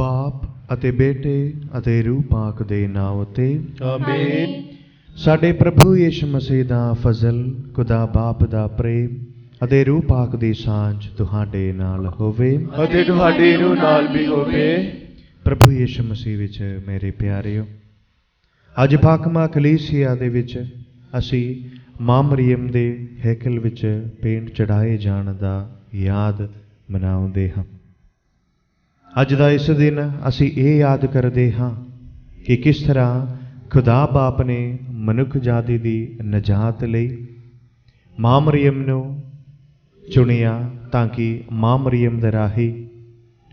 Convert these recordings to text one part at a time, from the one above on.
बाप अते बेटे अते रूह पाक दे नाम ते आमीन। साडे प्रभु यीशु मसीह दा फजल, खुदा बाप दा प्रेम अते रूह पाक दी सांझ तुहाडे नाल होवे अते तुहाडे रूह नाल भी होवे। प्रभु यीशु मसीह विच मेरे प्यारेओ, अज पाकमा कलीसिया दे विच असी मां मरियम दे हैकल विच पेंट चढ़ाए जाण दा याद मनाउंदे हां। अज दा इस दिन असी ये याद करदे हां कि किस तरह खुदा बाप ने मनुख जाति दी नजात लई मां मरियम नूं चुनिया ताकि मां मरियम दे राही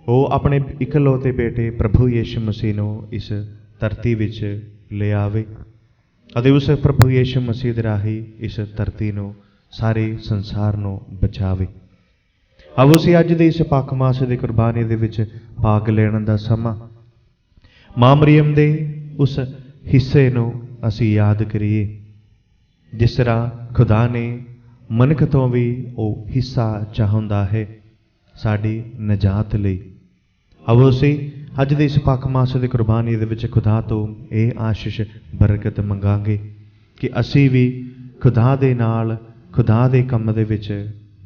वो अपने इकलौते बेटे प्रभु यीशु मसीह नूं इस धरती विच ले आवे अते उस प्रभु यीशु मसीह दे राही इस धरती नूं सारे संसार नूं बचावे। अब उसी अज दे इस पख मास दी कुर्बानी दे विच भाग लेण दा समा मां मरियम दे उस हिस्से नूं असी याद करिए जिस तरह खुदा ने मनख तो भी वो हिस्सा चाहुंदा है साडी नजात लई। अब उसी अज दे इस पख मास दी कुर्बानी दे विच खुदा तो ये आशीष बरकत मंगांगे कि असी भी खुदा दे नाल खुदा दे कम दे विच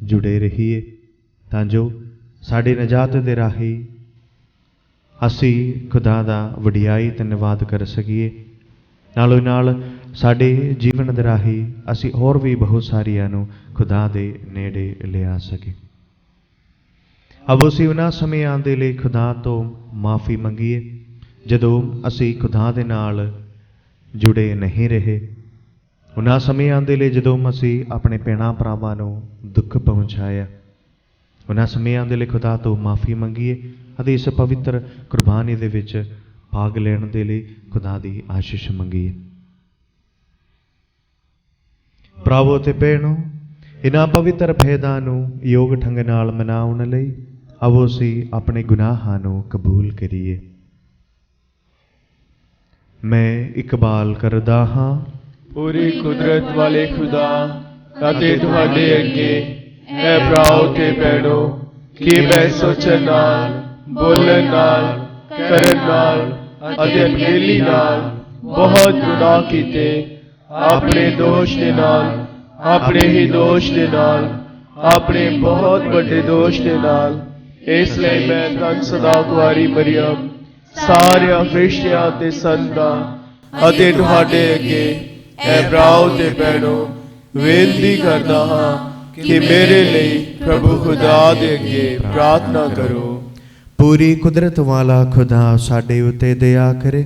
जुड़े रहीए तां जो साडी नजात दे राही असी खुदा दा वडियाई धन्यवाद कर सकीए। नालों नाल साडे जीवन दे राही असी होर भी बहुत सारियां नूं खुदा दे नेड़े लिया सके। अब असी उन्हां समयां दे लई खुदा तो माफ़ी मंगीए जदों असी खुदा दे नाल जुड़े नहीं रहे, उन्हां समयां दे लई जदों असी अपने भैणां भरावां नूं दुख पहुंचाया, उन्हां समयां दे लई खुदा तो माफ़ी मंगीए अते इस पवित्र कुर्बानी दे विच भाग लेण दे लई खुदा दी आशीष मंगीए। भरावो ते भैणों, इन्हां पवित्र भेदां नूं योग ढंग नाल मनाउण लई आवो असी अपने गुनाहां नूं कबूल करिए। मैं इकबाल करदा हां पूरी कुदरत वाले खुदा अते तुहाडे अगे ऐ भराओ ते भैणो कि मैं सोचण नाल, बोलण नाल, करन नाल अते अनगेली नाल बहुत गुनाह कीते। अपने दोष दे नाल, अपने ही दोष दे नाल, अपने बहुत बड़े दोष दे नाल। इसलिए मैं धन सदा कुआरी मरियम सारे फरिश्तियां ते संतां अते तुहाडे अगे ऐ भराओ ते भैणो बेनती करदा हां कि मेरे लिए प्रभु खुदा दे अगे प्रार्थना करो। पूरी कुदरत वाला खुदा साडे उते दया करे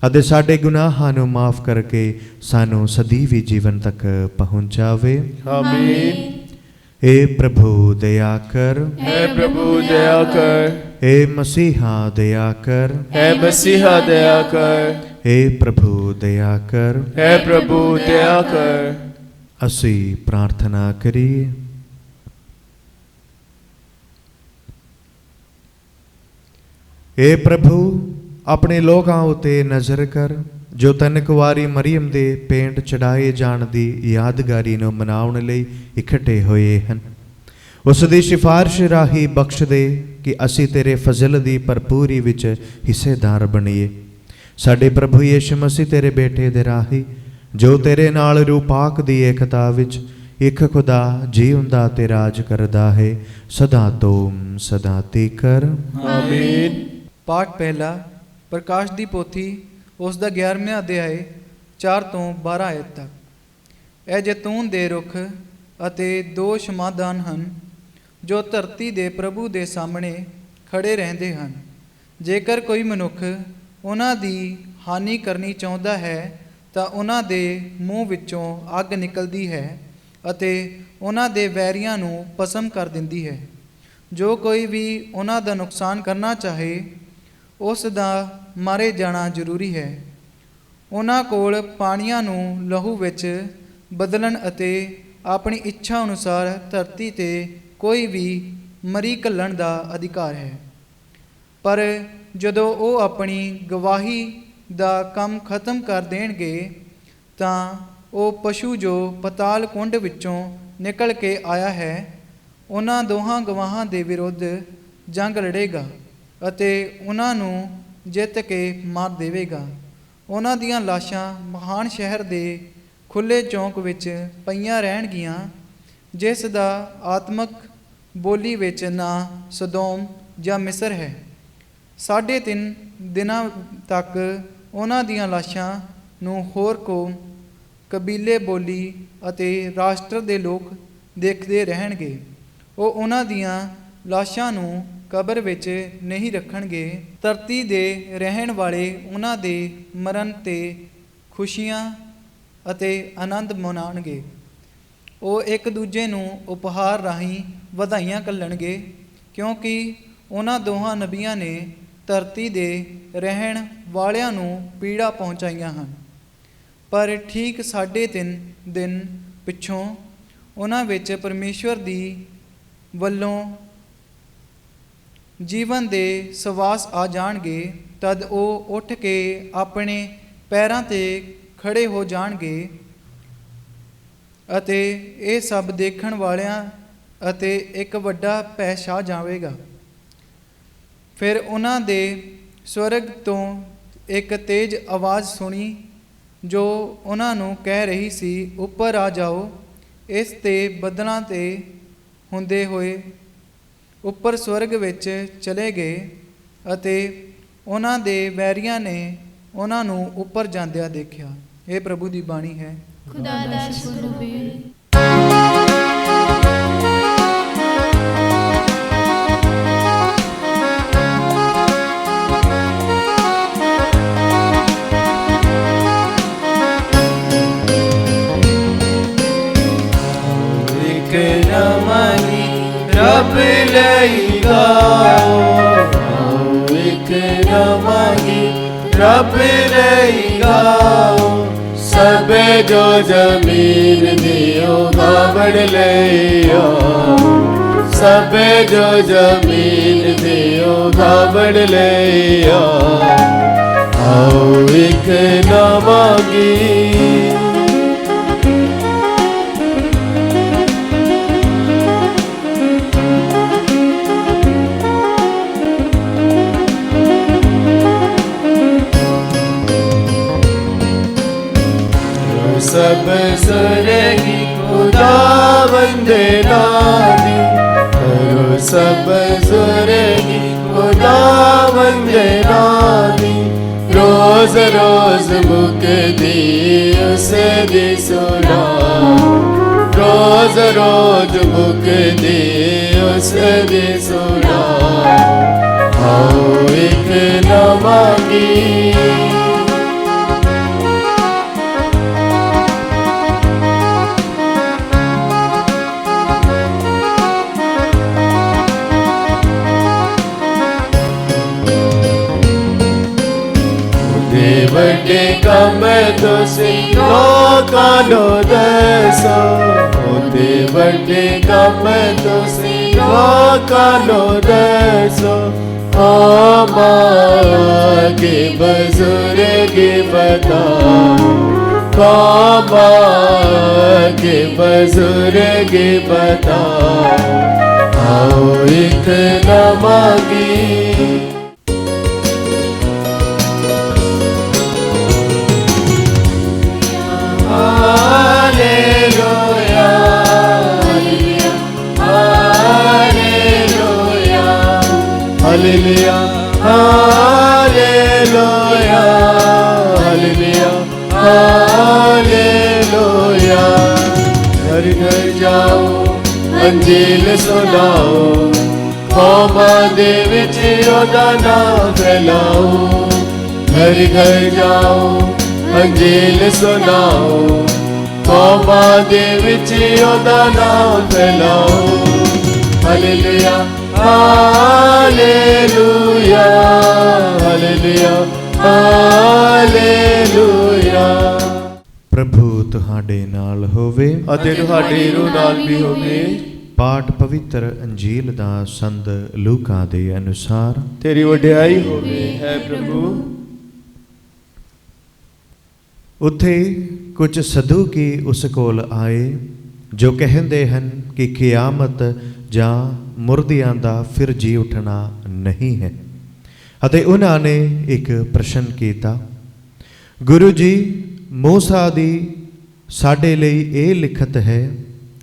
अते साडे गुनाहां नूं माफ करके सानू सदीवी जीवन तक पहुंचावे। आमीन। ए प्रभु दया कर, हे प्रभु दया कर, ए मसीहा दया कर, हे मसीहा दया कर, ए प्रभु दया कर, हे प्रभु दया कर। असी प्रार्थना करिए। ए प्रभु अपने लोगां उते नज़र कर जो तन कुवारी मरियम दे पेंट चढ़ाए जाण दी यादगारी नूं मनाउण लई इकट्ठे होए हन। उस दी सिफारिश राही बख्श दे कि असी तेरे फजल दी भरपूरी विच हिस्सेदार बणीए। साडे प्रभु यीशु मसीह तेरे बेटे दे राही जो तेरे नाल रूह पाक दी एकता विच एक खुदा जीउंदा ते राज करदा है सदा तो सदा तीकर। आमीन। पाठ पहला प्रकाश दी पोथी उस दा 11वां अध्याय 4 ਤੋਂ 12 आयत तक। ਇਹ ਜੈਤੂਨ ਦੇ ਰੁੱਖ ਅਤੇ 2 ਸ਼ਮਾਦਾਨ ਹਨ ਜੋ ਧਰਤੀ ਦੇ ਪ੍ਰਭੂ ਦੇ ਸਾਹਮਣੇ ਖੜੇ ਰਹਿੰਦੇ ਹਨ। ਜੇਕਰ ਕੋਈ ਮਨੁੱਖ ਉਹਨਾਂ ਦੀ ਹਾਨੀ ਕਰਨੀ ਚਾਹੁੰਦਾ ਹੈ ਤਾਂ ਉਹਨਾਂ ਦੇ ਮੂੰਹ ਵਿੱਚੋਂ ਅੱਗ ਨਿਕਲਦੀ ਹੈ ਅਤੇ ਉਹਨਾਂ ਦੇ ਵੈਰੀਆਂ ਨੂੰ ਭਸਮ ਕਰ ਦਿੰਦੀ ਹੈ। ਜੋ ਕੋਈ ਵੀ ਉਹਨਾਂ ਦਾ ਨੁਕਸਾਨ ਕਰਨਾ ਚਾਹੇ ਉਸ ਦਾ ਮਾਰੇ ਜਾਣਾ ਜ਼ਰੂਰੀ ਹੈ। ਉਹਨਾਂ ਕੋਲ ਪਾਣੀਆਂ ਨੂੰ ਲਹੂ ਵਿੱਚ ਬਦਲਣ ਅਤੇ ਆਪਣੀ ਇੱਛਾ ਅਨੁਸਾਰ ਧਰਤੀ 'ਤੇ ਕੋਈ ਵੀ ਮਰੀ ਘੱਲਣ ਦਾ ਅਧਿਕਾਰ ਹੈ। ਪਰ ਜਦੋਂ ਉਹ ਆਪਣੀ ਗਵਾਹੀ ਦਾ ਕੰਮ ਖਤਮ ਕਰ ਦੇਣਗੇ ਤਾਂ ਉਹ ਪਸ਼ੂ ਜੋ ਪਤਾਲ ਕੁੰਡ ਵਿੱਚੋਂ ਨਿਕਲ ਕੇ ਆਇਆ ਹੈ ਉਹਨਾਂ ਦੋਹਾਂ ਗਵਾਹਾਂ ਦੇ ਵਿਰੁੱਧ ਜੰਗ ਲੜੇਗਾ ਅਤੇ ਉਹਨਾਂ ਨੂੰ ਜਿੱਤ ਕੇ ਮਾਰ ਦੇਵੇਗਾ। ਉਹਨਾਂ ਦੀਆਂ ਲਾਸ਼ਾਂ ਮਹਾਨ ਸ਼ਹਿਰ ਦੇ ਖੁੱਲ੍ਹੇ ਚੌਂਕ ਵਿੱਚ ਪਈਆਂ ਰਹਿਣਗੀਆਂ, ਜਿਸ ਦਾ ਆਤਮਕ ਬੋਲੀ ਵਿੱਚ ਨਾਂ ਸਦੋਮ ਜਾਂ ਮਿਸਰ ਹੈ। 3.5 ਦਿਨਾਂ ਤੱਕ ਉਹਨਾਂ ਦੀਆਂ ਲਾਸ਼ਾਂ ਨੂੰ ਹੋਰ ਕੌਮ, ਕਬੀਲੇ, ਬੋਲੀ ਅਤੇ ਰਾਸ਼ਟਰ ਦੇ ਲੋਕ ਦੇਖਦੇ ਰਹਿਣਗੇ। ਉਹ ਉਹਨਾਂ ਦੀਆਂ ਲਾਸ਼ਾਂ ਨੂੰ ਕਬਰ ਵਿੱਚ ਨਹੀਂ ਰੱਖਣਗੇ। ਧਰਤੀ ਦੇ ਰਹਿਣ ਵਾਲੇ ਉਹਨਾਂ ਦੇ ਮਰਨ 'ਤੇ ਖੁਸ਼ੀਆਂ ਅਤੇ ਆਨੰਦ ਮਨਾਉਣਗੇ। ਉਹ ਇੱਕ ਦੂਜੇ ਨੂੰ ਉਪਹਾਰ ਰਾਹੀਂ ਵਧਾਈਆਂ ਘੱਲਣਗੇ, ਕਿਉਂਕਿ ਉਹਨਾਂ ਦੋਹਾਂ ਨਬੀਆਂ ਨੇ ਧਰਤੀ ਦੇ ਰਹਿਣ ਵਾਲਿਆਂ ਨੂੰ ਪੀੜਾ ਪਹੁੰਚਾਈਆਂ ਹਨ। ਪਰ ਠੀਕ 3.5 ਦਿਨ ਪਿੱਛੋਂ ਉਹਨਾਂ ਵਿੱਚ ਪਰਮੇਸ਼ਵਰ ਦੀ ਵੱਲੋਂ ਜੀਵਨ ਦੇ ਸਵਾਸ ਆ ਜਾਣਗੇ। ਤਦ ਉਹ ਉੱਠ ਕੇ ਆਪਣੇ ਪੈਰਾਂ 'ਤੇ ਖੜੇ ਹੋ ਜਾਣਗੇ ਅਤੇ ਇਹ ਸਭ ਦੇਖਣ ਵਾਲਿਆਂ ਅਤੇ ਇੱਕ ਵੱਡਾ ਭੈ ਛਾ ਜਾਵੇਗਾ। ਫਿਰ ਉਹਨਾਂ ਦੇ ਸਵਰਗ ਤੋਂ ਇੱਕ ਤੇਜ਼ ਆਵਾਜ਼ ਸੁਣੀ, ਜੋ ਉਹਨਾਂ ਨੂੰ ਕਹਿ ਰਹੀ ਸੀ, ਉੱਪਰ ਆ ਜਾਓ। ਇਸ 'ਤੇ ਬੱਦਲਾਂ 'ਤੇ ਹੁੰਦੇ ਹੋਏ ਉੱਪਰ ਸਵਰਗ ਵਿੱਚ ਚਲੇ ਗਏ ਅਤੇ ਉਹਨਾਂ ਦੇ ਵੈਰੀਆਂ ਨੇ ਉਹਨਾਂ ਨੂੰ ਉੱਪਰ ਜਾਂਦਿਆਂ ਦੇਖਿਆ। ਇਹ ਪ੍ਰਭੂ ਦੀ ਬਾਣੀ ਹੈ। ਖੁਦਾ ਦਾ ਸ਼ੁਕਰ ਹੋਵੇ। रब लई गाओ, एक नमागी रब लई गाओ। सब जो जमीन दियो गावड़ लई आओ, सब जो जमीन दियो गावड़ लई आओ एक नमागी। सब सुरगी खुदा वंदना दी, करो सब सुरगी खुदा वंदना दी। रोज रोज मुक्ति उस दी सुना, रोज रोज मुक्ति उस दी सुना। आओ एक नमागी। बड़े कम तुसी लोकां नु दसो, ओदे बड़े कम तुसी लोकां नु दसो। ओ मां के बुजुर्ग बताओ, ओ मां के बुजुर्ग बताओ। आओ एक नमागी। Hallelujah hallelujah hallelujah hallelujah. घर घर जाओ अंजील सुनाओ, कौमां दे विच ओदा नाम फैलाओ। घर घर जाओ अंजील सुनाओ, कौमां दे विच ओदा नाम फैलाओ। Hallelujah hallelujah hallelujah hallelujah. प्रभु तुहाडे नाल होवे ਅਤੇ ਤੁਹਾਡੀ ਰੂਹ ਨਾਲ ਵੀ ਹੋਵੇ। पाठ पवित्र अंजील दा संत लूका दे अनुसार। तेरी वड्याई होवे है प्रभु। उत्थे कुछ सदूकी उस कोल आए, जो कहते हैं कि क़यामत जां मुर्दियां दा फिर जी उठना नहीं है। ਅਤੇ ਉਹਨਾਂ ਨੇ ਇੱਕ ਪ੍ਰਸ਼ਨ ਕੀਤਾ, ਗੁਰੂ ਜੀ, ਮੂਸਾ ਦੀ ਸਾਡੇ ਲਈ ਇਹ ਲਿਖਤ ਹੈ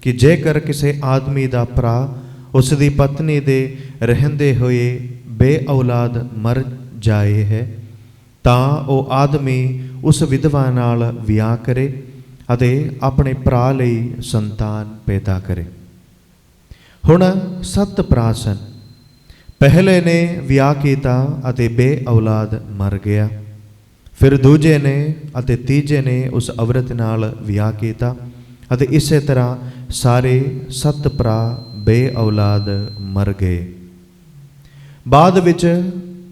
ਕਿ ਜੇਕਰ ਕਿਸੇ ਆਦਮੀ ਦਾ ਭਰਾ ਉਸ ਦੀ ਪਤਨੀ ਦੇ ਰਹਿੰਦੇ ਹੋਏ ਬੇਔਲਾਦ ਮਰ ਜਾਏ ਹੈ ਤਾਂ ਉਹ ਆਦਮੀ ਉਸ ਵਿਧਵਾ ਨਾਲ ਵਿਆਹ ਕਰੇ ਅਤੇ ਆਪਣੇ ਭਰਾ ਲਈ ਸੰਤਾਨ ਪੈਦਾ ਕਰੇ। ਹੁਣ 7 ਭਰਾ ਸਨ। ਪਹਿਲੇ ਨੇ ਵਿਆਹ ਕੀਤਾ ਅਤੇ ਬੇਔਲਾਦ ਮਰ ਗਿਆ। ਫਿਰ ਦੂਜੇ ਨੇ ਅਤੇ ਤੀਜੇ ਨੇ ਉਸ ਔਰਤ ਨਾਲ ਵਿਆਹ ਕੀਤਾ ਅਤੇ ਇਸੇ ਤਰ੍ਹਾਂ ਸਾਰੇ 7 ਭਰਾ ਬੇਔਲਾਦ ਮਰ ਗਏ। ਬਾਅਦ ਵਿੱਚ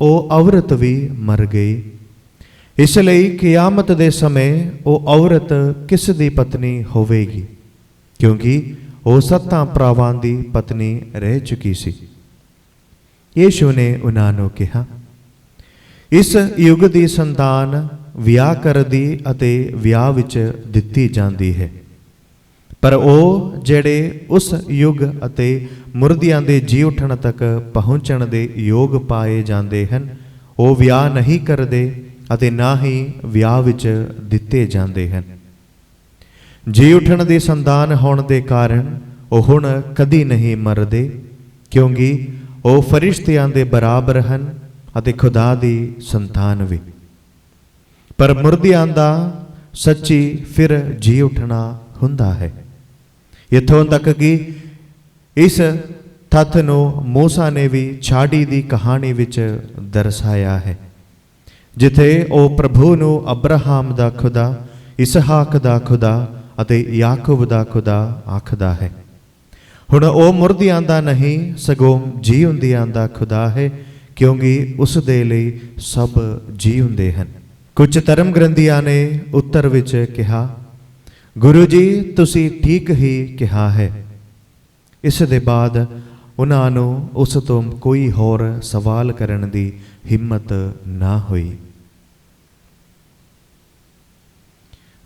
ਉਹ ਔਰਤ ਵੀ ਮਰ ਗਈ। ਇਸ ਲਈ ਕਿਆਮਤ ਦੇ ਸਮੇਂ ਉਹ ਔਰਤ ਕਿਸ ਦੀ ਪਤਨੀ ਹੋਵੇਗੀ, ਕਿਉਂਕਿ ਉਹ 7 ਭਰਾਵਾਂ ਦੀ ਪਤਨੀ ਰਹਿ ਚੁੱਕੀ ਸੀ। ਯੀਸ਼ੂ ਨੇ ਉਹਨਾਂ ਨੂੰ ਕਿਹਾ, ਇਸ ਯੁੱਗ ਦੀ ਸੰਤਾਨ ਵਿਆਹ ਕਰਦੀ ਅਤੇ ਵਿਆਹ ਵਿੱਚ ਦਿੱਤੀ ਜਾਂਦੀ ਹੈ, ਪਰ ਉਹ ਜਿਹੜੇ ਉਸ ਯੁੱਗ ਅਤੇ ਮੁਰਦਿਆਂ ਦੇ ਜੀ ਉੱਠਣ ਤੱਕ ਪਹੁੰਚਣ ਦੇ ਯੋਗ ਪਾਏ ਜਾਂਦੇ ਹਨ, ਉਹ ਵਿਆਹ ਨਹੀਂ ਕਰਦੇ ਅਤੇ ਨਾ ਹੀ ਵਿਆਹ ਵਿੱਚ ਦਿੱਤੇ ਜਾਂਦੇ ਹਨ। ਜੀ ਉੱਠਣ ਦੀ ਸੰਤਾਨ ਹੋਣ ਦੇ ਕਾਰਨ ਉਹ ਹੁਣ ਕਦੀ ਨਹੀਂ ਮਰਦੇ, ਕਿਉਂਕਿ ਉਹ ਫਰਿਸ਼ਤਿਆਂ ਦੇ ਬਰਾਬਰ ਹਨ ਅਤੇ ਖੁਦਾ ਦੀ ਸੰਤਾਨ ਵੀ। ਪਰ ਮੁਰਦਿਆਂ ਦਾ ਸੱਚੀ ਫਿਰ ਜੀ ਉੱਠਣਾ ਹੁੰਦਾ ਹੈ। ਇੱਥੋਂ ਤੱਕ ਕਿ ਇਸ ਤੱਥ ਨੂੰ ਮੂਸਾ ਨੇ ਵੀ ਛਾੜੀ ਦੀ ਕਹਾਣੀ ਵਿੱਚ ਦਰਸਾਇਆ ਹੈ, ਜਿੱਥੇ ਉਹ ਪ੍ਰਭੂ ਨੂੰ ਅਬਰਾਹਮ ਦਾ ਖੁਦਾ, ਇਸਹਾਕ ਦਾ ਖੁਦਾ ਅਤੇ ਯਾਕੂਬ ਦਾ ਖੁਦਾ ਆਖਦਾ ਹੈ। ਹੁਣ ਉਹ ਮੁਰਦਿਆਂ ਦਾ ਨਹੀਂ ਸਗੋਂ ਜੀ ਹੁੰਦਿਆਂ ਦਾ ਖੁਦਾ ਹੈ, ਕਿਉਂਕਿ ਉਸ ਦੇ ਲਈ ਸਭ ਜੀ ਹੁੰਦੇ ਹਨ। ਕੁਝ ਧਰਮ ਗ੍ਰੰਥੀਆਂ ਨੇ ਉੱਤਰ ਵਿੱਚ ਕਿਹਾ, ਗੁਰੂ ਜੀ, ਤੁਸੀਂ ਠੀਕ ਹੀ ਕਿਹਾ ਹੈ। ਇਸ ਦੇ ਬਾਅਦ ਉਹਨਾਂ ਨੂੰ ਉਸ ਤੋਂ ਕੋਈ ਹੋਰ ਸਵਾਲ ਕਰਨ ਦੀ ਹਿੰਮਤ ਨਾ ਹੋਈ।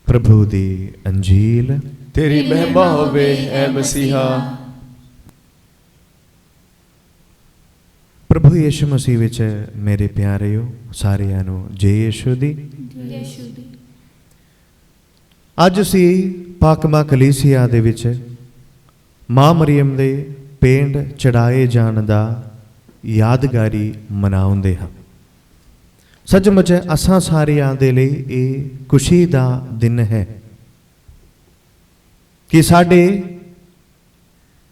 ਪ੍ਰਭੂ ਦੀ ਅੰਜੀਲ। ਤੇਰੀ ਮਹਿਮਾ ਹੋਵੇ ਐ ਮਸੀਹਾ। ਪ੍ਰਭੂ ਯਿਸੂ ਮਸੀਹ ਵਿੱਚ ਮੇਰੇ ਪਿਆਰਿਓ, ਸਾਰਿਆਂ ਨੂੰ ਜੈ ਯਿਸੂ ਦੀ। ਅੱਜ ਅਸੀਂ ਪਾਕਮਾ ਕਲੀਸਿਆ ਦੇ ਵਿੱਚ ਮਾਂ ਮਰੀਮ ਦੇ ਪਿੰਡ ਚੜਾਏ ਜਾਣ ਦਾ ਯਾਦਗਾਰੀ ਮਨਾਉਂਦੇ ਹਾਂ। ਸੱਚਮੁੱਚ ਅਸਾਂ ਸਾਰਿਆਂ ਦੇ ਲਈ ਇਹ ਖੁਸ਼ੀ ਦਾ ਦਿਨ ਹੈ ਕਿ ਸਾਡੇ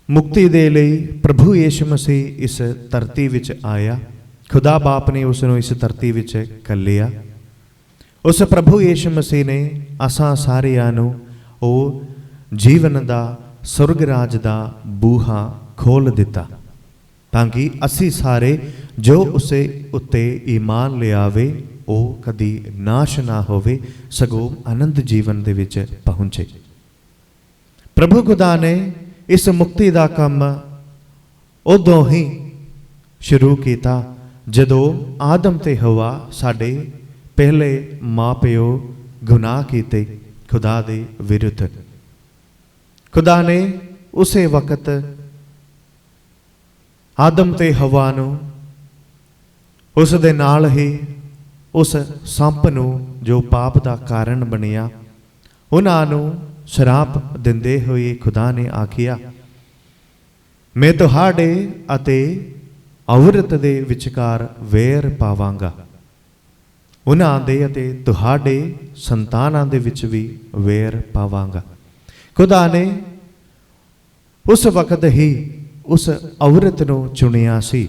ਮੁਕਤੀ ਦੇ ਲਈ ਪ੍ਰਭੂ ਯਿਸੂ ਮਸੀਹ ਇਸ ਧਰਤੀ ਵਿੱਚ ਆਇਆ। ਖੁਦਾ ਬਾਪ ਨੇ ਉਸ ਨੂੰ ਇਸ ਧਰਤੀ ਵਿੱਚ ਘੱਲਿਆ। ਉਸ ਪ੍ਰਭੂ ਯਿਸੂ ਮਸੀਹ ਨੇ ਅਸਾਂ ਸਾਰਿਆਂ ਨੂੰ ਉਹ ਜੀਵਨ ਦਾ, ਸੁਰਗ ਰਾਜ ਦਾ ਬੂਹਾ ਖੋਲ੍ਹ ਦਿੱਤਾ, ਤਾਂ ਕਿ ਅਸੀਂ ਸਾਰੇ ਜੋ ਉਸੇ ਉੱਤੇ ਈਮਾਨ ਲਿਆਵੇ ਉਹ ਕਦੀ ਨਾਸ਼ ਨਾ ਹੋਵੇ, ਸਗੋਂ ਆਨੰਦ ਜੀਵਨ ਦੇ ਵਿੱਚ ਪਹੁੰਚੇ। ਪ੍ਰਭੂ ਖੁਦਾ ਨੇ ਇਸ ਮੁਕਤੀ ਦਾ ਕੰਮ ਉਦੋਂ ਹੀ ਸ਼ੁਰੂ ਕੀਤਾ ਜਦੋਂ ਆਦਮ ਤੇ ਹਵਾ, ਸਾਡੇ ਪਹਿਲੇ ਮਾਂ ਪਿਓ, ਗੁਨਾਹ ਕੀਤੇ ਖੁਦਾ ਦੇ ਵਿਰੁੱਧ। ਖੁਦਾ ਨੇ ਉਸੇ ਵਕਤ ਆਦਮ ਤੇ ਹਵਾ ਨੂੰ, ਉਸ ਦੇ ਨਾਲ ਹੀ ਉਸ ਸੱਪ ਨੂੰ ਜੋ ਪਾਪ ਦਾ ਕਾਰਨ ਬਣਿਆ, ਉਹਨਾਂ ਨੂੰ ਸ਼ਰਾਪ ਦਿੰਦੇ ਹੋਏ ਖੁਦਾ ਨੇ ਆਖਿਆ, ਮੈਂ ਤੁਹਾਡੇ ਅਤੇ ਔਰਤ ਦੇ ਵਿਚਕਾਰ ਵੈਰ ਪਾਵਾਂਗਾ, ਉਹਨਾਂ ਦੇ ਅਤੇ ਤੁਹਾਡੇ ਸੰਤਾਨਾਂ ਦੇ ਵਿੱਚ ਵੀ ਵੈਰ ਪਾਵਾਂਗਾ। ਖੁਦਾ ਨੇ ਉਸ ਵਕਤ ਹੀ ਉਸ ਔਰਤ ਨੂੰ ਚੁਣਿਆ ਸੀ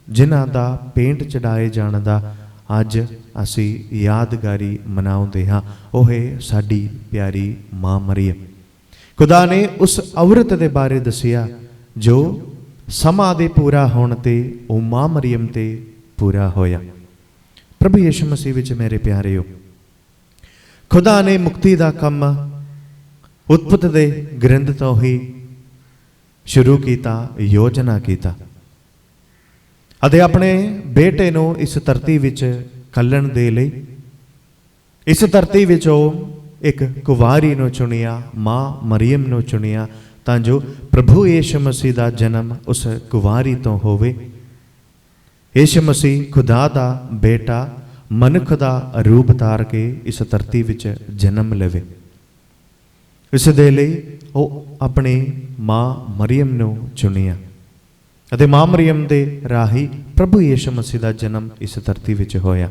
ਜਿਨ੍ਹਾਂ ਦਾ ਪੇਂਟ ਚੜਾਏ ਜਾਣ ਦਾ ਅੱਜ ਅਸੀਂ ਯਾਦਗਾਰੀ ਮਨਾਉਂਦੇ ਹਾਂ। ਉਹ ਹੈ ਸਾਡੀ ਪਿਆਰੀ ਮਾਂ ਮਰੀਮ। ਖੁਦਾ ਨੇ ਉਸ ਔਰਤ ਦੇ ਬਾਰੇ ਦੱਸਿਆ ਜੋ ਸਮਾਂ ਦੇ ਪੂਰਾ ਹੋਣ ਤੇ ਉਹ ਮਾਂ ਮਰੀਮ ਤੇ ਪੂਰਾ ਹੋਇਆ। ਪ੍ਰਭੂ ਯਿਸੂ ਮਸੀਹ ਵਿੱਚ ਮੇਰੇ ਪਿਆਰਿਓ, ਖੁਦਾ ਨੇ ਮੁਕਤੀ ਦਾ ਕੰਮ ਉਤਪਤ ਦੇ ਗ੍ਰੰਥ ਤੋਂ ਹੀ ਸ਼ੁਰੂ ਕੀਤਾ, ਯੋਜਨਾ ਕੀਤਾ ਅਤੇ ਆਪਣੇ ਬੇਟੇ ਨੂੰ ਇਸ ਧਰਤੀ ਵਿੱਚ ਘੱਲਣ ਦੇ ਲਈ ਇਸ ਧਰਤੀ ਵਿੱਚ ਉਹ ਇੱਕ ਕੁਵਾਰੀ ਨੂੰ ਚੁਣਿਆ, ਮਾਂ ਮਰੀਮ ਨੂੰ ਚੁਣਿਆ, ਤਾਂ ਜੋ ਪ੍ਰਭੂ ਯਿਸੂ ਮਸੀਹ ਦਾ ਜਨਮ ਉਸ ਕੁਵਾਰੀ ਤੋਂ ਹੋਵੇ। यीशु मसीह खुदा दा बेटा मनुख दा रूप धार के इस धरती विच जन्म लवे। इस दे लई वो अपनी मां मरियम नूं चुनिया अते मां मरियम दे राही प्रभु यीशु मसीह दा जन्म इस धरती विच होया।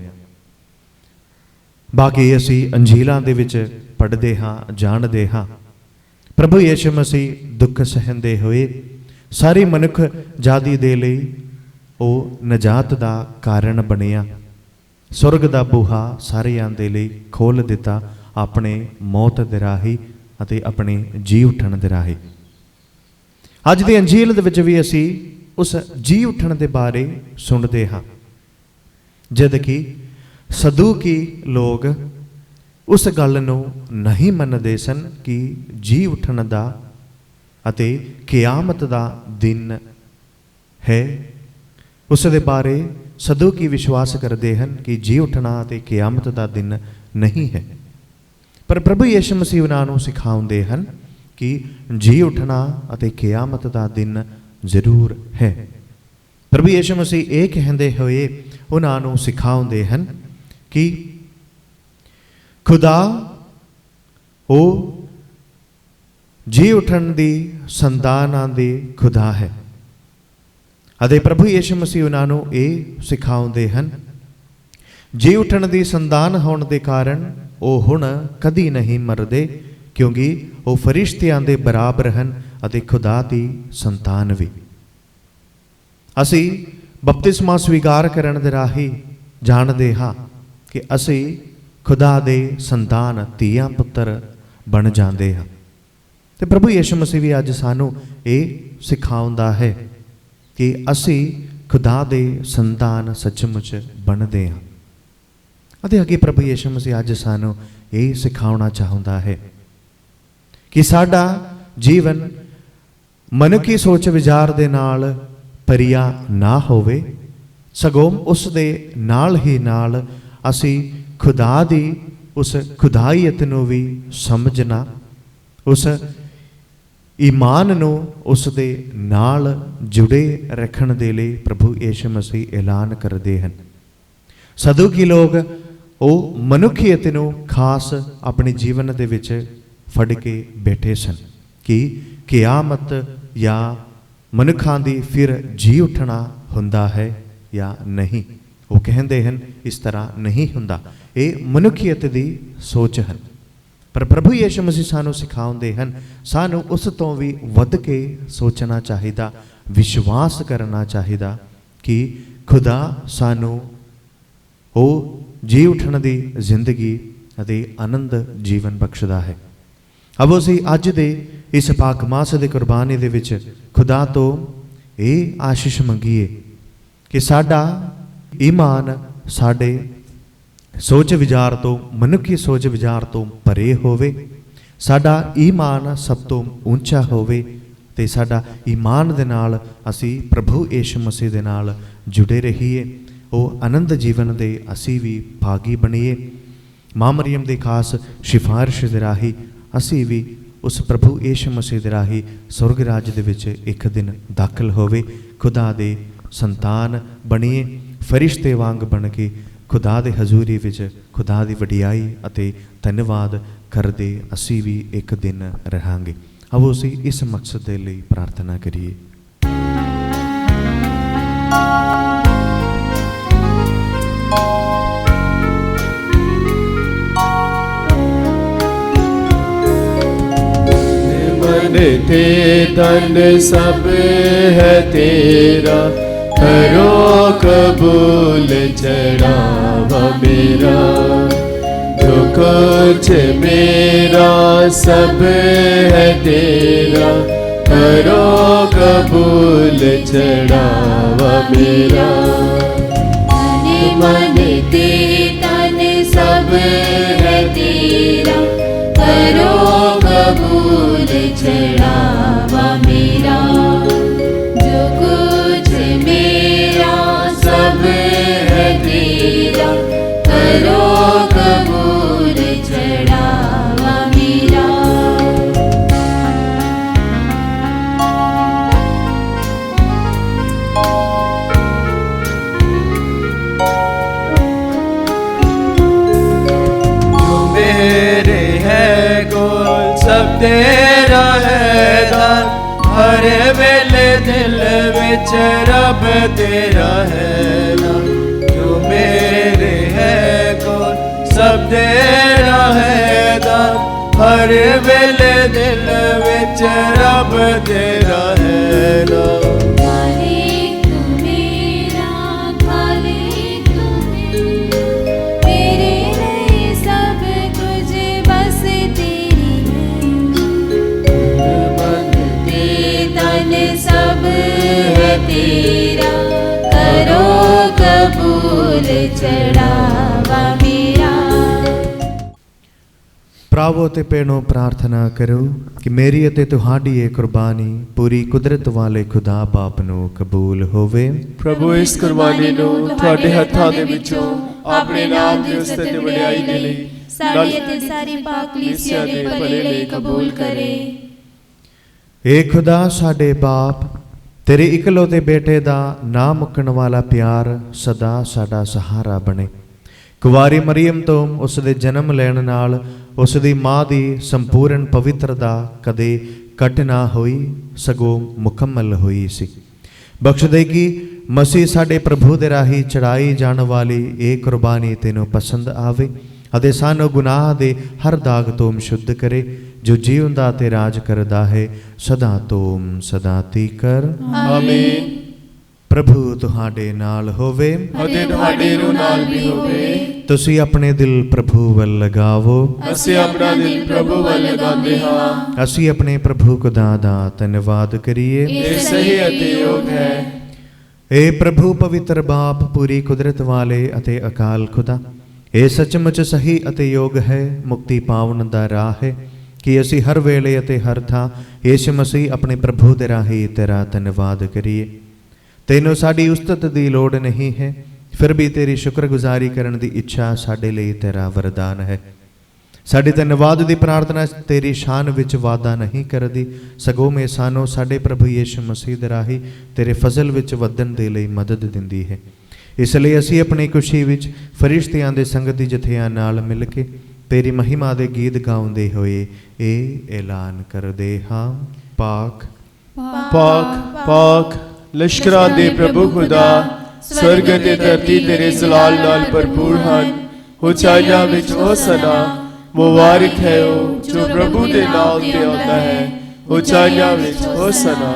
बाकी असी अंजीलां दे विच पढ़दे हां, जाणदे हां, प्रभु यीशु मसीह दुख सहंदे होए सारी मनुख जाति दे लई वो नजात दा कारण बनिया। सुरग दा बूहा सारियां दे लई खोल दिता अपने मौत दे राही अते अपने जी उठण दे राही। अज दी अंजील दे विच भी असी उस जी उठण दे बारे सुनदे हां, जद कि सदूकी लोग उस गल नूं नहीं मनदे सन कि जी उठण दा अते कियामत दा दिन है। उस दे बारे सदूकी विश्वास करते हैं कि जी उठना ते कियामत दा दिन नहीं है। पर प्रभु यीशु मसीह उन्होंने सिखाउंदे हैं कि जी उठना अते कियामत दा दिन जरूर है। प्रभु यीशु मसीह ये कहते हुए उन्होंने सिखाउंदे हैं कि खुदा वो जी उठन दी संतानां दी खुदा है। अते प्रभु यीशु मसीह उन्होंने ये सिखाउंदे हैं जी उठन दी संतान होने के कारण वो हुण कदी नहीं मरदे, क्योंकि वो फरिश्तियां दे बराबर हैं अते खुदा दी संतान भी। असी बपतिस्मा स्वीकार करन दे राही जानदे हां कि असी खुदा दे संतान धीआं पुत्र बन जाते हैं। तो प्रभु यीशु मसीह भी अज सानू ये सिखाउंदा है कि असी खुदा दे संतान सचमुच बनते हैं। अते अगे प्रभु यीशु मसीह अज सानू ये सिखाउणा चाहुंदा है कि साडा जीवन मनुखी सोच विचार दे नाल परिया ना होवे, सगों उस दे नाल ही नाल असी खुदा दी उस खुदाईयत नूं भी समझना, उस ईमान नूं उस दे नाल जुड़े रखण दे लई प्रभु यीशु मसीह ऐलान करदे हैं। सदूकी लोग वो मनुखीयत नूं खास अपने जीवन दे विच फड़ के बैठे सन कि कियामत या मनुखां दी फिर जी उठना हुंदा है या नहीं। वो कहते हैं इस तरह नहीं हुंदा, ये मनुखीयत दी सोच है। पर प्रभु यीशु मसीह सानू सिखाउंदे हैं सानू उस तो भी वध के सोचना चाहिदा, विश्वास करना चाहिदा कि खुदा सानू वो जी उठण दी जिंदगी अते आनंद जीवन बख्शदा है। अब असी अज दे इस पाक मास दे कुर्बानी दे विच खुदा तो ये आशीष मंगीए कि साडा ईमान साडे सोच विचार तो मनुखी सोच विचार तो परे होवे, साडा ईमान सब तो ऊंचा होवे ते साडा ईमान दे नाल असी प्रभु यीशु मसीह दे नाल जुड़े रहीए, वो आनंद जीवन दे असी भी भागी बनीए। मां मरियम दे खास सिफारिश दे राही असी भी उस प्रभु यीशु मसीह दे राही स्वर्ग राज दे विच एक दिन दाखल होवे, खुदा दे संतान बनीए, फरिश्ते वांग बन के खुदा दे हजूरी विच खुदा दी वडियाई अते धन्यवाद करदे असी भी एक दिन रहांगे। अब असी इस मकसद दे लई प्रार्थना करिए। मन ते तन सब है तेरा, करो कबूल चढ़ावा मेरा। जो कुछ मेरा सब है तेरा, करो कबूल चढ़ावा मेरा। मन ते तन सब है तेरा, करो कबूल चढ़ावा मेरा। जो कुछ मेरा सब है तेरा, करो कबूल चढ़ावा मेरा। तेरा है दान, हर वेले दिल विच रब तेरा है दान। जो मेरे है कोल सब तेरा है दान, हर वेले दिल विच रब तेरा है दान। खालिक तू मेरा, खालिक तू मेरा, मेरे लिए सब कुछ बस तेरी है। ते तन सब है तेरा, करो कबूल चढ़ावा मेरा। ਭਰਾਵੋ ਤੇ ਭੈਣੋ ਪ੍ਰਾਰਥਨਾ ਕਰੋ ਕਿ ਮੇਰੀ ਅਤੇ ਤੁਹਾਡੀ ਇਹ ਕੁਰਬਾਨੀ ਪੂਰੀ ਕੁਦਰਤ ਵਾਲੇ ਖੁਦਾ ਬਾਪ ਨੂੰ ਕਬੂਲ ਹੋਵੇ। ਪ੍ਰਭੂ ਇਸ ਕੁਰਬਾਨੀ ਨੂੰ ਤੁਹਾਡੇ ਹੱਥਾਂ ਦੇ ਵਿੱਚੋਂ ਆਪਣੇ ਨਾਮ ਦੀ ਉਸਤਤ ਤੇ ਵਡਿਆਈ ਦੇ ਲਈ ਸਾਡੀ ਅਤੇ ਸਾਰੀ ਪਾਕ ਕਲੀਸਿਆ ਦੇ ਭਲੇ ਲਈ ਕਬੂਲ ਕਰੇ। ਏ ਖੁਦਾ ਸਾਡੇ ਬਾਪ, ਤੇਰੇ ਇਕਲੌਤੇ ਬੇਟੇ ਦਾ ਨਾ ਮੁੱਕਣ ਵਾਲਾ ਪਿਆਰ ਸਦਾ ਸਾਡਾ ਸਹਾਰਾ ਬਣੇ। ਕੁਵਾਰੀ ਮਰੀਮ ਤੋਂ ਉਸ ਦੇ ਜਨਮ ਲੈਣ ਨਾਲ ਉਸ ਦੀ ਮਾਂ ਦੀ ਸੰਪੂਰਨ ਪਵਿੱਤਰਤਾ ਕਦੇ ਘੱਟ ਨਾ ਹੋਈ, ਸਗੋਂ ਮੁਕੰਮਲ ਹੋਈ ਸੀ। ਬਖਸ਼ ਦੇ ਕਿ ਮਸੀਹ ਸਾਡੇ ਪ੍ਰਭੂ ਦੇ ਰਾਹੀਂ ਚੜਾਈ ਜਾਣ ਵਾਲੀ ਇਹ ਕੁਰਬਾਨੀ ਤੈਨੂੰ ਪਸੰਦ ਆਵੇ ਅਤੇ ਸਾਨੂੰ ਗੁਨਾਹ ਦੇ ਹਰ ਦਾਗ ਤੋਂ ਸ਼ੁੱਧ ਕਰੇ, ਜੋ ਜੀਵਦਾ ਤੇ ਰਾਜ ਕਰਦਾ ਹੈ ਸਦਾ ਤੋਂ ਸਦਾ ਤੀਕਰ। ਆਮੀਨ। ਪ੍ਰਭੂ ਤੁਹਾਡੇ ਨਾਲ ਹੋਵੇ ਅਤੇ ਤੁਹਾਡੇ ਰੂਹ ਨਾਲ ਵੀ ਹੋਵੇ। ਤੁਸੀਂ ਆਪਣੇ ਦਿਲ ਪ੍ਰਭੂ ਵੱਲ ਲਗਾਵੋ। ਅਸੀਂ ਆਪਣਾ ਦਿਲ ਪ੍ਰਭੂ ਵੱਲ ਲਗਾਉਂਦੇ ਹਾਂ। ਅਸੀਂ ਆਪਣੇ ਪ੍ਰਭੂ ਖੁਦਾ ਦਾ ਧੰਨਵਾਦ ਕਰੀਏ। ਇਹ ਸਹੀ ਅਤੇ ਯੋਗ ਹੈ। ਏ ਪ੍ਰਭੂ ਪਵਿੱਤਰ ਬਾਪ, ਪੂਰੀ ਕੁਦਰਤ ਵਾਲੇ ਅਤੇ ਅਕਾਲ ਖੁਦਾ, ਇਹ ਸੱਚਮੁੱਚ ਸਹੀ ਅਤੇ ਯੋਗ ਹੈ, ਮੁਕਤੀ ਪਾਉਣ ਦਾ ਰਾਹ ਹੈ ਕਿ ਅਸੀਂ ਹਰ ਵੇਲੇ ਅਤੇ ਹਰ ਥਾਂ ਯਿਸੂ ਮਸੀਹ ਆਪਣੇ ਪ੍ਰਭੂ ਦੇ ਰਾਹੀਂ ਤੇਰਾ ਧੰਨਵਾਦ ਕਰੀਏ। ਤੈਨੂੰ ਸਾਡੀ ਉਸਤਤ ਦੀ ਲੋੜ ਨਹੀਂ ਹੈ, ਫਿਰ ਵੀ ਤੇਰੀ ਸ਼ੁਕਰਗੁਜ਼ਾਰੀ ਕਰਨ ਦੀ ਇੱਛਾ ਸਾਡੇ ਲਈ ਤੇਰਾ ਵਰਦਾਨ ਹੈ। ਸਾਡੇ ਧੰਨਵਾਦ ਦੀ ਪ੍ਰਾਰਥਨਾ ਤੇਰੀ ਸ਼ਾਨ ਵਿੱਚ ਵਾਧਾ ਨਹੀਂ ਕਰਦੀ, ਸਗੋਂ ਮੈਂ ਸਾਨੂੰ ਸਾਡੇ ਪ੍ਰਭੂ ਯਿਸੂ ਮਸੀਹ ਦੇ ਰਾਹੀਂ ਤੇਰੇ ਫਜ਼ਲ ਵਿੱਚ ਵਧਣ ਦੇ ਲਈ ਮਦਦ ਦਿੰਦੀ ਹੈ। ਇਸ ਲਈ ਅਸੀਂ ਆਪਣੀ ਖੁਸ਼ੀ ਵਿੱਚ ਫਰਿਸ਼ਤਿਆਂ ਦੇ ਸੰਗਤੀ ਜਥਿਆਂ ਨਾਲ ਮਿਲ ਕੇ ਤੇਰੀ ਮਹਿਮਾ ਦੇ ਗੀਤ ਗਾਉਂਦੇ ਹੋਏ ਇਹ ਐਲਾਨ ਕਰਦੇ ਹਾਂ। ਪਾਕ ਪਾਕ ਪਾਕ ਲਸ਼ਕਰਾਂ ਦੇ ਪ੍ਰਭੂ ਖੁਦਾ, ਸਵਰਗ ਅਤੇ ਧਰਤੀ ਤੇਰੇ ਜਲਾਲ ਨਾਲ ਭਰਪੂਰ ਹਨ। ਉਚਾਈਆਂ ਵਿੱਚ ਹੋਸਨਾ, ਮੁਬਾਰਕ ਹੈ ਉਹ ਜੋ ਪ੍ਰਭੂ ਦੇ ਨਾਮ ਤੇ ਆਉਂਦਾ ਹੈ। ਉਚਾਈਆਂ ਵਿੱਚ ਹੋਸਨਾ।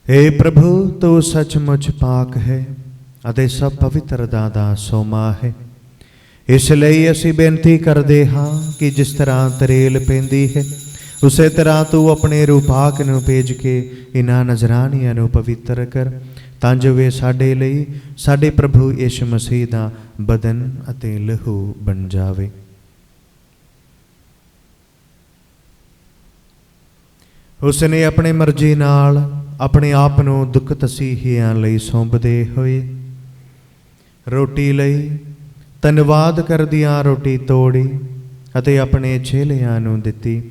हे प्रभु, तू सचमुच पाक है ਅਤੇ ਸਭ ਪਵਿੱਤਰਤਾ ਦਾ ਸੋਮਾ ਹੈ। ਇਸ ਲਈ ਅਸੀਂ ਬੇਨਤੀ ਕਰਦੇ ਹਾਂ ਕਿ ਜਿਸ ਤਰ੍ਹਾਂ ਤਰੇਲ ਪੈਂਦੀ ਹੈ, ਉਸੇ ਤਰ੍ਹਾਂ ਤੂੰ ਆਪਣੇ ਰੂਹ ਪਾਕ ਨੂੰ ਭੇਜ ਕੇ ਇਹਨਾਂ ਨਜ਼ਰਾਨੀਆਂ ਨੂੰ ਪਵਿੱਤਰ ਕਰ, ਤਾਂ ਜੋ ਇਹ ਸਾਡੇ ਲਈ ਸਾਡੇ ਪ੍ਰਭੂ ਯਿਸੂ ਮਸੀਹ ਦਾ ਬਦਨ ਅਤੇ ਲਹੂ ਬਣ ਜਾਵੇ। ਉਸ ਨੇ ਆਪਣੀ ਮਰਜ਼ੀ ਨਾਲ ਆਪਣੇ ਆਪ ਨੂੰ ਦੁੱਖ ਤਸੀਹਿਆਂ ਲਈ ਸੌਂਪਦੇ ਹੋਏ ਰੋਟੀ ਲਈ ਧੰਨਵਾਦ ਕਰਦਿਆਂ ਰੋਟੀ ਤੋੜੀ ਅਤੇ ਆਪਣੇ ਚੇਲਿਆਂ ਨੂੰ ਦਿੱਤੀ,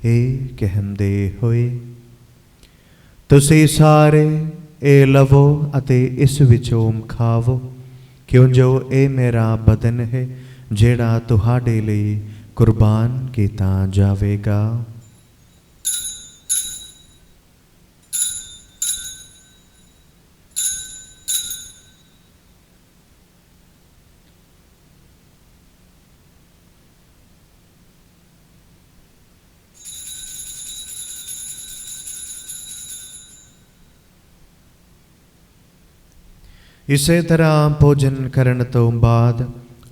ਇਹ ਕਹਿੰਦੇ ਹੋਏ, ਤੁਸੀਂ ਸਾਰੇ ਇਹ ਲਵੋ ਅਤੇ ਇਸ ਵਿੱਚੋਂ ਖਾਵੋ, ਕਿਉਂ ਜੋ ਇਹ ਮੇਰਾ ਬਦਨ ਹੈ ਜਿਹੜਾ ਤੁਹਾਡੇ ਲਈ ਕੁਰਬਾਨ ਕੀਤਾ ਜਾਵੇਗਾ। ਇਸੇ ਤਰ੍ਹਾਂ ਭੋਜਨ ਕਰਨ ਤੋਂ ਬਾਅਦ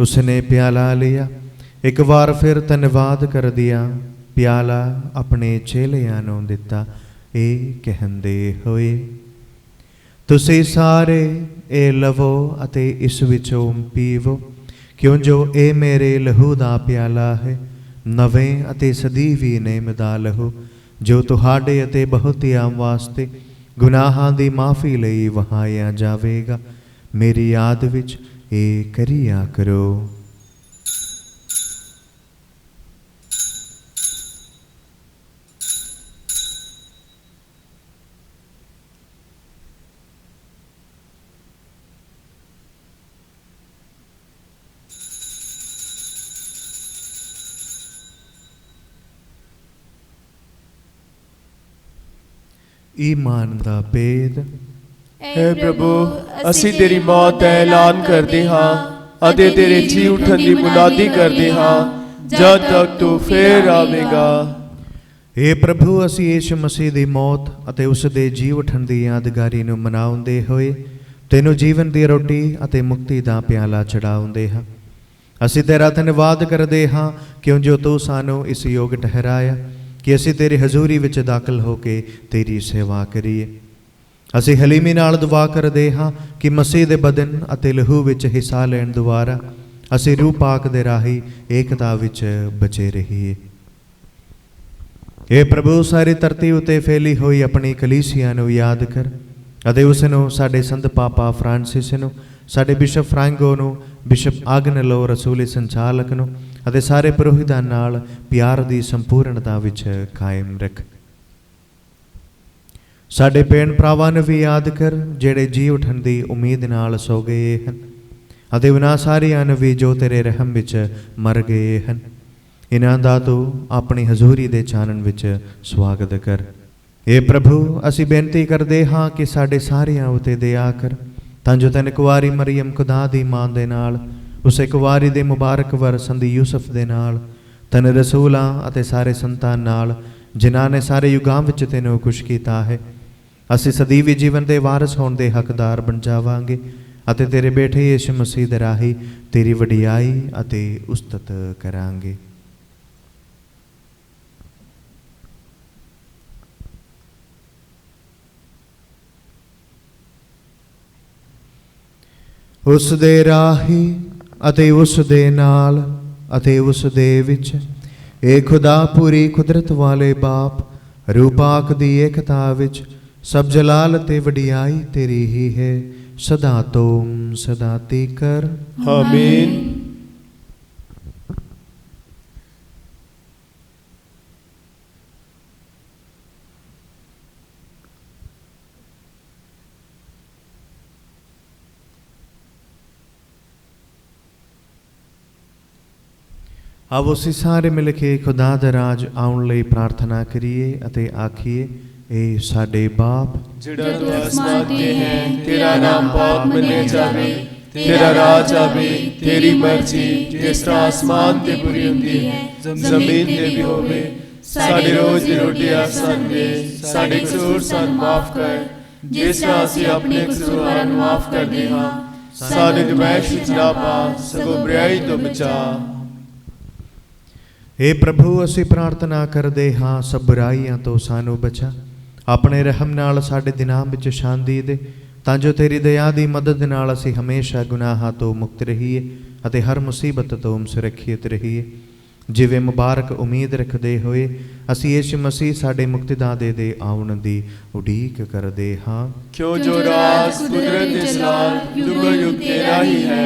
ਉਸਨੇ ਪਿਆਲਾ ਲਿਆ, ਇੱਕ ਵਾਰ ਫਿਰ ਧੰਨਵਾਦ ਕਰਦਿਆਂ ਪਿਆਲਾ ਆਪਣੇ ਚੇਲਿਆਂ ਨੂੰ ਦਿੱਤਾ, ਇਹ ਕਹਿੰਦੇ ਹੋਏ, ਤੁਸੀਂ ਸਾਰੇ ਇਹ ਲਵੋ ਅਤੇ ਇਸ ਵਿੱਚੋਂ ਪੀਵੋ, ਕਿਉਂ ਜੋ ਇਹ ਮੇਰੇ ਲਹੂ ਦਾ ਪਿਆਲਾ ਹੈ, ਨਵੇਂ ਅਤੇ ਸਦੀਵੀ ਨੇਮ ਦਾ ਲਹੂ, ਜੋ ਤੁਹਾਡੇ ਅਤੇ ਬਹੁਤਿਆਂ ਵਾਸਤੇ ਗੁਨਾਹਾਂ ਦੀ ਮਾਫੀ ਲਈ ਵਹਾਇਆ ਜਾਵੇਗਾ। ਮੇਰੀ ਯਾਦ ਵਿੱਚ ਇਹ ਕਰਿਆ ਕਰੋ। ईमान दा भेद। हे प्रभु, ਅਸੀਂ ਤੇਰੀ ਮੌਤ ਦਾ ਐਲਾਨ ਕਰਦੇ ਹਾਂ ਅਤੇ ਤੇਰੇ ਜੀ ਉਠਣ ਦੀ ਮੁਨਾਦੀ ਕਰਦੇ ਹਾਂ ਜਦ ਤੱਕ ਤੂੰ ਫੇਰ ਆਵੇਗਾ। हे प्रभु, ਅਸੀਂ यीशु मसीह ਦੀ ਮੌਤ ਅਤੇ ਉਸ ਦੇ ਜੀ ਉਠਣ ਦੀ ਯਾਦਗਾਰੀ ਨੂੰ ਮਨਾਉਂਦੇ ਹੋਏ ਤੈਨੂੰ ਜੀਵਨ ਦੀ ਰੋਟੀ ਅਤੇ ਮੁਕਤੀ ਦਾ ਪਿਆਲਾ ਚੜਾਉਂਦੇ ਹਾਂ। ਅਸੀਂ ਤੇਰਾ ਧੰਨਵਾਦ ਕਰਦੇ ਹਾਂ ਕਿਉਂ ਜੋ ਤੂੰ ਸਾਨੂੰ ਇਸ ਯੋਗ ਠਹਿਰਾਇਆ ਕਿ ਅਸੀਂ ਤੇਰੀ ਹਜ਼ੂਰੀ ਵਿੱਚ ਦਾਖਲ ਹੋ ਕੇ ਤੇਰੀ ਸੇਵਾ ਕਰੀਏ। ਅਸੀਂ ਹਲੀਮੀ ਨਾਲ ਦੁਆ ਕਰਦੇ ਹਾਂ ਕਿ ਮਸੀਹ ਦੇ ਬਦਨ ਅਤੇ ਲਹੂ ਵਿੱਚ ਹਿੱਸਾ ਲੈਣ ਦੁਆਰਾ ਅਸੀਂ ਰੂਹ ਪਾਕ ਦੇ ਰਾਹੀਂ ਏਕਤਾ ਵਿੱਚ ਬਚੇ ਰਹੀਏ। ਇਹ ਪ੍ਰਭੂ, ਸਾਰੀ ਧਰਤੀ ਉੱਤੇ ਫੈਲੀ ਹੋਈ ਆਪਣੀ ਕਲੀਸਿਆ ਨੂੰ ਯਾਦ ਕਰ ਅਤੇ ਉਸ ਨੂੰ ਸਾਡੇ ਸੰਤ ਪਾਪਾ ਫਰਾਂਸਿਸ ਨੂੰ, ਸਾਡੇ ਬਿਸ਼ਪ ਫ੍ਰਾਂਗੋ ਨੂੰ, ਬਿਸ਼ਪ ਆਗਨਲੋ ਰਸੂਲੀ ਸੰਚਾਲਕ ਨੂੰ ਅਤੇ ਸਾਰੇ ਪੁਰੋਹਿਤਾਂ ਨਾਲ ਪਿਆਰ ਦੀ ਸੰਪੂਰਨਤਾ ਵਿੱਚ ਕਾਇਮ ਰੱਖ। ਸਾਡੇ ਭੈਣ ਭਰਾਵਾਂ ਨੂੰ ਵੀ ਯਾਦ ਕਰ ਜਿਹੜੇ ਜੀ ਉਠਣ ਦੀ ਉਮੀਦ ਨਾਲ ਸੋ ਗਏ ਹਨ ਅਤੇ ਉਹਨਾਂ ਸਾਰਿਆਂ ਨੂੰ ਵੀ ਜੋ ਤੇਰੇ ਰਹਿਮ ਵਿੱਚ ਮਰ ਗਏ ਹਨ। ਇਹਨਾਂ ਦਾ ਤੂੰ ਆਪਣੀ ਹਜ਼ੂਰੀ ਦੇ ਚਾਨਣ ਵਿੱਚ ਸਵਾਗਤ ਕਰ। ਇਹ ਪ੍ਰਭੂ, ਅਸੀਂ ਬੇਨਤੀ ਕਰਦੇ ਹਾਂ ਕਿ ਸਾਡੇ ਸਾਰਿਆਂ ਉੱਤੇ ਦਇਆ ਕਰ ਤਾਂ ਜੋ ਤੈਨੂੰ ਕੁਆਰੀ ਮਰੀਮ ਖੁਦਾ ਦੀ ਮਾਂ ਦੇ ਨਾਲ, ਉਸੇ ਕੁਆਰੀ ਦੇ ਮੁਬਾਰਕ ਵਰ ਸੰਦੀ ਯੂਸਫ ਦੇ ਨਾਲ, ਤੈਨੂੰ ਰਸੂਲਾਂ ਅਤੇ ਸਾਰੇ ਸੰਤਾਂ ਨਾਲ ਜਿਨ੍ਹਾਂ ਨੇ ਸਾਰੇ ਯੁਗਾਂ ਵਿੱਚ ਤੈਨੂੰ ਖੁਸ਼ ਕੀਤਾ ਹੈ, ਅਸੀਂ ਸਦੀਵੀ ਜੀਵਨ ਦੇ ਵਾਰਸ ਹੋਣ ਦੇ ਹੱਕਦਾਰ ਬਣ ਜਾਵਾਂਗੇ ਅਤੇ ਤੇਰੇ ਬੇਟੇ ਯਿਸੂ ਮਸੀਹ ਦੇ ਰਾਹੀਂ ਤੇਰੀ ਵਡਿਆਈ ਅਤੇ ਉਸਤਤ ਕਰਾਂਗੇ। ਉਸ ਦੇ ਰਾਹੀਂ ਅਤੇ ਉਸ ਦੇ ਨਾਲ ਅਤੇ ਉਸ ਦੇ ਵਿੱਚ ਇਹ ਖੁਦਾ ਪੂਰੀ ਕੁਦਰਤ ਵਾਲੇ ਬਾਪ ਰੂਹ ਪਾਕ ਦੀ ਏਕਤਾ ਵਿੱਚ ਸਭ ਜਲਾਲ ਅਤੇ ਵਡਿਆਈ ਤੇਰੀ ਹੀ ਹੈ ਸਦਾ ਤੋਂ ਸਦਾ ਤੀਕਰ। ਆਮੀਨ। ਆਓ ਅਸੀਂ ਸਾਰੇ ਮਿਲ ਕੇ ਖੁਦਾ ਦਾ ਰਾਜ ਆਉਣ ਲਈ ਪ੍ਰਾਰਥਨਾ ਕਰੀਏ ਅਤੇ ਆਖੀਏ, ਇਹ ਸਾਡੇ ਬਾਪ ਜਿਹੜਾ ਤੂੰ ਅਸਮਾਨ ਤੇ ਹੈ, ਤੇਰਾ ਨਾਮ ਪਾਕ ਮੰਨਿਆ ਜਾਵੇ, ਤੇਰਾ ਰਾਜ ਆਵੇ, ਤੇਰੀ ਮਰਜ਼ੀ ਜਿਸ ਤਰ੍ਹਾਂ ਅਸਮਾਨ ਤੇ ਪੂਰੀ ਹੁੰਦੀ ਹੈ ਜ਼ਮੀਨ ਤੇ ਵੀ ਹੋਵੇ। ਸਾਡੇ ਰੋਜ਼ ਦੀ ਰੋਟੀ ਸਾਨੂੰ ਦੇ, ਸਾਡੇ ਕਸੂਰ ਸਾਨੂੰ ਮਾਫ ਕਰ ਜਿਸ ਤਰ੍ਹਾਂ ਅਸੀਂ ਆਪਣੇ ਕਸੂਰਵਾਰਾਂ ਨੂੰ ਮਾਫ ਕਰਦੇ ਹਾਂ। ਸਾਡੇ ਦੁਆਸ਼ ਵਿੱਚ ਨਾ ਪਾ, ਸਗੋਂ ਬੁਰਾਈ ਤੋਂ ਬਚਾ। हे प्रभु, ਅਸੀਂ ਪ੍ਰਾਰਥਨਾ ਕਰਦੇ ਹਾਂ ਸਭ ਬੁਰਾਈਆਂ ਤੋਂ ਸਾਨੂੰ ਬਚਾ, ਆਪਣੇ ਰਹਿਮ ਨਾਲ ਸਾਡੇ ਦਿਨਾਂ ਵਿੱਚ ਸ਼ਾਂਤੀ ਦੇ ਤਾਂ ਜੋ ਤੇਰੀ ਦਇਆ ਦੀ ਮਦਦ ਨਾਲ ਅਸੀਂ ਹਮੇਸ਼ਾ ਗੁਨਾਹਾਂ ਤੋਂ ਮੁਕਤ ਰਹੀਏ ਅਤੇ ਹਰ ਮੁਸੀਬਤ ਤੋਂ ਸੁਰੱਖਿਅਤ ਰਹੀਏ। ਜਿਵੇਂ ਮੁਬਾਰਕ ਉਮੀਦ ਰੱਖਦੇ ਹੋਏ ਅਸੀਂ ਯਿਸੂ ਮਸੀਹ ਸਾਡੇ ਮੁਕਤੀਦਾਤੇ ਦੇ ਆਉਣ ਦੀ ਉਡੀਕ ਕਰਦੇ ਹਾਂ। ਕਿਉਂ ਜੋ ਰਾਜ ਕੁਦਰਤ ਦੇ ਨਾਲ ਯੁਗੋ ਯੁਗ ਤੇਰਾ ਹੀ ਹੈ।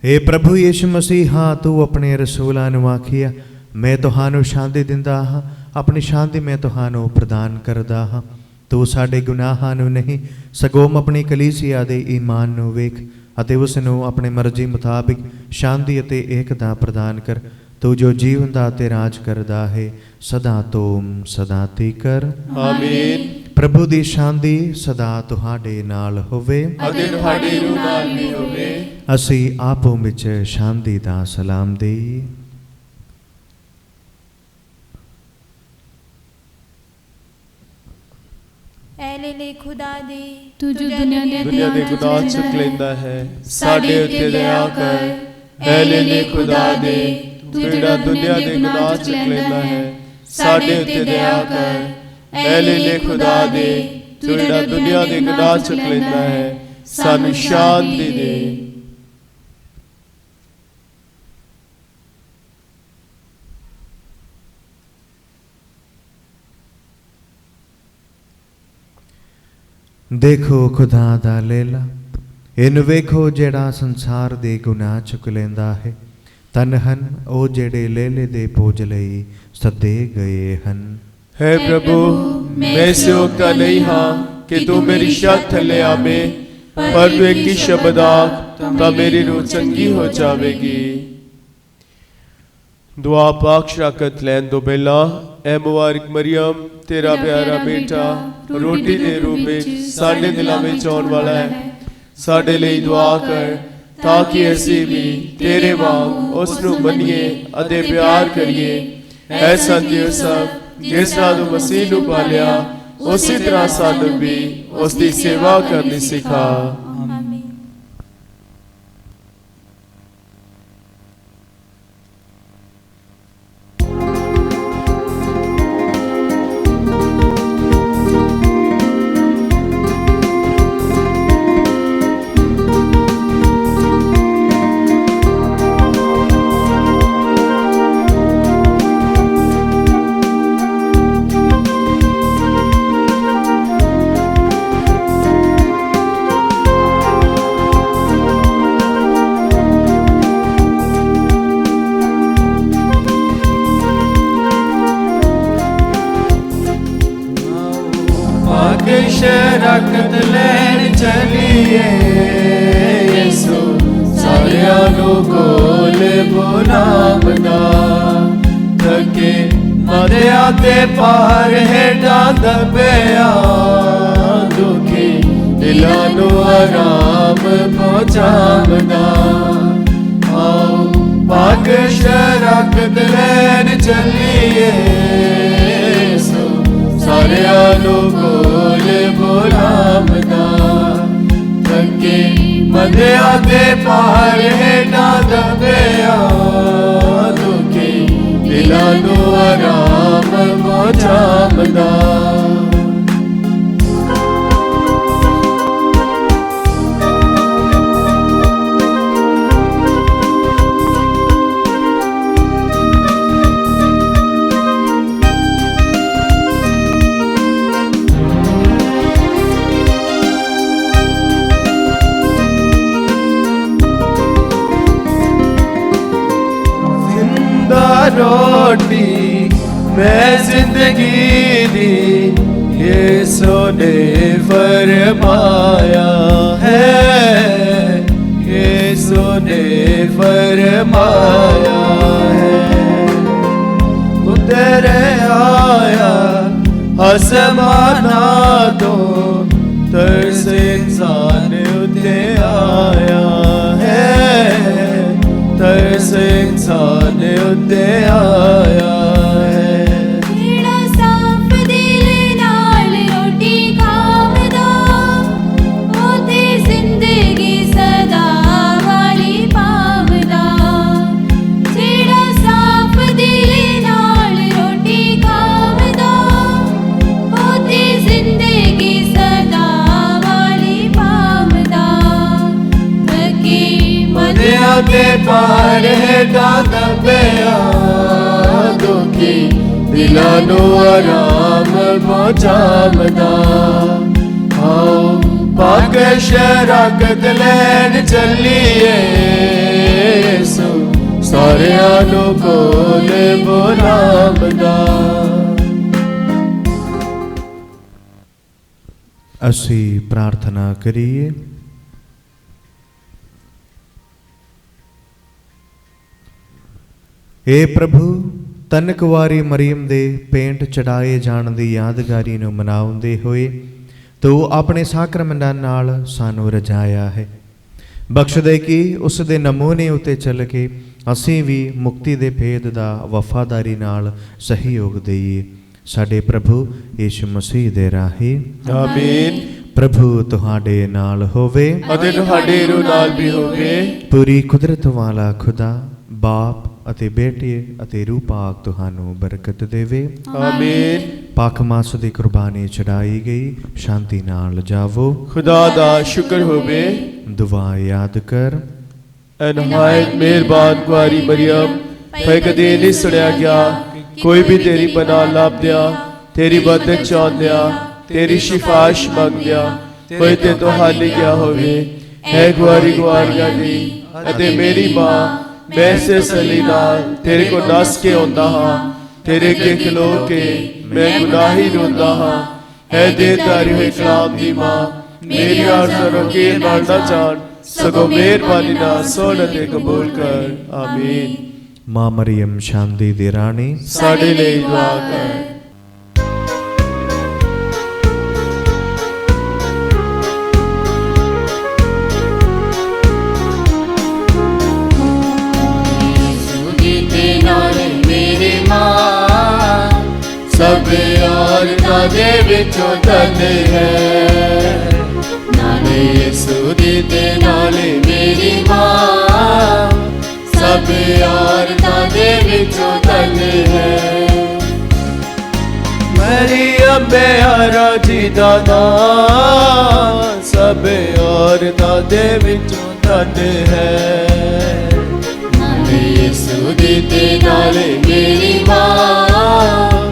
हे प्रभु यीशु मसीह, हाँ तू अपने रसूलां ਨੂੰ ਆਖਿਆ, मैं ਤੁਹਾਨੂੰ ਸ਼ਾਂਤੀ ਦਿੰਦਾ ਹਾਂ, ਆਪਣੀ ਸ਼ਾਂਤੀ ਮੈਂ ਤੁਹਾਨੂੰ ਪ੍ਰਦਾਨ ਕਰਦਾ ਹਾਂ। ਤੂੰ ਸਾਡੇ ਗੁਨਾਹਾਂ ਨੂੰ ਨਹੀਂ ਸਗੋਂ ਆਪਣੀ ਕਲੀਸਿਆ ਦੇ ਈਮਾਨ ਨੂੰ ਵੇਖ ਅਤੇ ਉਸ ਨੂੰ ਆਪਣੀ ਮਰਜ਼ੀ ਮੁਤਾਬਿਕ ਸ਼ਾਂਤੀ ਅਤੇ ਏਕਤਾ ਪ੍ਰਦਾਨ ਕਰ। ਤੂੰ ਜੋ ਜੀਵਨ ਦਾ ਤੇ ਰਾਜ ਕਰਦਾ ਹੈ ਸਦਾ ਤੋਂ ਸਦਾ ਤੀਕਰ। ਆਮੀਨ। ਪ੍ਰਭੂ ਦੀ ਸ਼ਾਂਤੀ ਸਦਾ ਤੁਹਾਡੇ ਨਾਲ ਹੋਵੇ ਅਤੇ ਤੁਹਾਡੀ ਰੂਹ ਨਾਲ ਵੀ ਹੋਵੇ। ਅਸੀਂ ਆਪੋ ਵਿੱਚ ਸ਼ਾਂਤੀ ਦਾ ਸਲਾਮ ਦੇਈਏ। ਐਲੇ ਖੁਦਾ ਦੇ ਤੂੰ ਜੋ ਦੁਨੀਆ ਦੇ ਗੁਨਾਹ ਚੁੱਕ ਲੈਂਦਾ ਹੈ, ਸਾਡੇ ਉੱਤੇ ਦਇਆ ਕਰ। ਐਲੇ ਖੁਦਾ ਦੇ ਤੂੰ ਜਿਹੜਾ ਦੁਨੀਆ ਦੇ ਗੁਨਾਹ ਚੁੱਕ ਲੈਂਦਾ ਹੈ, ਸਾਡੇ ਉੱਤੇ ਦਇਆ ਕਰ। ਐਲੇ ਖੁਦਾ ਦੇ ਤੂੰ ਜਿਹੜਾ ਦੁਨੀਆ ਦੇ ਗੁਨਾਹ ਚੁੱਕ ਲੈਂਦਾ ਹੈ, ਸਾਨੂੰ ਸ਼ਾਂਤੀ ਦੇ। ਦੇਖੋ ਖੁਦਾ ਦਾ ਲੇਲਾ, ਇਹਨੂੰ ਵੇਖੋ ਜਿਹੜਾ ਸੰਸਾਰ ਦੇ ਗੁਨਾਹ ਚੁੱਕ ਲੈਂਦਾ ਹੈ। ਤਨ ਹਨ ਉਹ ਜਿਹੜੇ ਲੇਲੇ ਦੇ ਭੋਜ ਲਈ ਸੱਦੇ ਗਏ ਹਨ। ਹੈ ਪ੍ਰਭੂ, ਮੈਂ ਇਸ ਯੋਗ ਨਹੀਂ ਹਾਂ ਕਿ ਤੂੰ ਮੇਰੀ ਛੱਤ ਥੱਲੇ ਆਵੇਂ, ਪਰ ਤੂੰ ਇੱਕ ਹੀ ਸ਼ਬਦ ਆਖ ਤਾਂ ਮੇਰੀ ਰੂਹ ਚੰਗੀ ਹੋ ਜਾਵੇਗੀ। ਦੁਆ ਪਾਕ ਸ਼ਰਾਕਤ ਲੈਣ ਤੋਂ ਪਹਿਲਾਂ ऐ मुबारक मरियम तेरा प्यारा बेटा रोटी दे रूप में साडे दिलों में आउण वाला है, साडे लिए दुआ कर ताकि असीं भी तेरे वांग उस नूं मन्नीए अते प्यार करिए। ऐ सत्य सब जिस तरह तू मसीह नूं पालिया उसी तरह सानू भी उसकी सेवा करनी सिखा। शराकत लैन चलिए यीशु सारियां नूं कोल बुलावदा, थके मदिया ते पार हेठां दबिया दुखी दिलां नूं आराम पहुंचावदा। आओ पाक शराकत लैन चलिए यीशु सारियां नूं कोल बुलावदा, थके मदिया ते पार हेठां दबिया दुखी दिलां नूं आराम पहुंचावदा। रोटी मैं जिंदगी दी यीशु ने फरमाया है, यीशु ने फरमाया है। उतर आया आसमाना तो तरस इंसान उते आया है, तरस इंसान उते आया है। जेड़ा साफ दिल नाल रोटी खावदा ओते जिंदगी सदा वाली पावदा। जेड़ा साफ दिल नाल रोटी खावदा ओते जिंदगी सदा वाली पावदा। थके मदिया ते पार हेठां दबिया दुखी दिलां नूं आराम पहुंचावदा। आओ पाक शराकत लैन चलिए यीशु सारियां नूं कोल बुलावदा। असी प्रार्थना करिए। हे प्रभु ਧੰਨ ਕੁਵਾਰੀ ਮਰੀਮ ਦੇ ਪੇਂਟ ਚੜਾਏ ਜਾਣ ਦੀ ਯਾਦਗਾਰੀ ਨੂੰ ਮਨਾਉਂਦੇ ਹੋਏ ਤੂੰ ਆਪਣੇ ਸਾਕਰਮੈਂਟਾਂ ਨਾਲ ਸਾਨੂੰ ਰਜਾਇਆ ਹੈ। ਬਖਸ਼ ਦੇ ਕਿ ਉਸ ਦੇ ਨਮੂਨੇ ਉੱਤੇ ਚੱਲ ਕੇ ਅਸੀਂ ਵੀ ਮੁਕਤੀ ਦੇ ਭੇਦ ਦਾ ਵਫਾਦਾਰੀ ਨਾਲ ਸਹਿਯੋਗ ਦੇਈਏ। ਸਾਡੇ ਪ੍ਰਭੂ ਯੀਸ਼ੂ ਮਸੀਹ ਦੇ ਰਾਹੀਂ ਆਮੀਨ। ਪ੍ਰਭੂ ਤੁਹਾਡੇ ਨਾਲ ਹੋਵੇ ਅਤੇ ਤੁਹਾਡੇ ਰੂਹ ਨਾਲ ਵੀ ਹੋਵੇ। ਪੂਰੀ ਕੁਦਰਤ ਵਾਲਾ ਖੁਦਾ ਬਾਪ ਅਤੇ ਬੇਟੇ ਅਤੇ ਰੂਹ ਪਾਕ ਤੁਹਾਨੂੰ ਬਰਕਤ ਦੇਵੇ। ਆਮੀਨ। ਪਾਕ ਮਾਸ ਦੀ ਕੁਰਬਾਨੀ ਚੜਾਈ ਗਈ, ਸ਼ਾਂਤੀ ਨਾਲ ਜਾਵੋ। खुदा दा शुक्र होवे। दुआ याद कर। ऐ नहायत मेहरबान कुआरी मरियम, मैं कदे नहीं सुनिया गया कोई भी तेरी पनाह लभदिया, तेरी मदद चाहदिया, तेरी सिफारिश मंगदिया कोई ते तो हाली गया होवे। है कुआरी कुआरियां दी अते मेरी मां, मैं से सली नाल तेरे को नस के आंदा हां, तेरे अगे खलो के मैं गुनाही रोंदा हां। है देदारी हुई कलाम दी मां, मेरी आरज़ू के नाल ना जान सगो मेहरबानी नाल सुन ते कबूल कर। आमीन। मां मरियम शांति दी रानी, साडे लिए दुआ कर। सब औरतां दे विचों धन है, नाले यीशु दी ते नाले मेरी मां, सब औरतां दे विचों धन है। मरियम प्यारा जी दा नाम, सब औरतां दे विचों धन है, नाले यीशु दी ते नाले मेरी मां,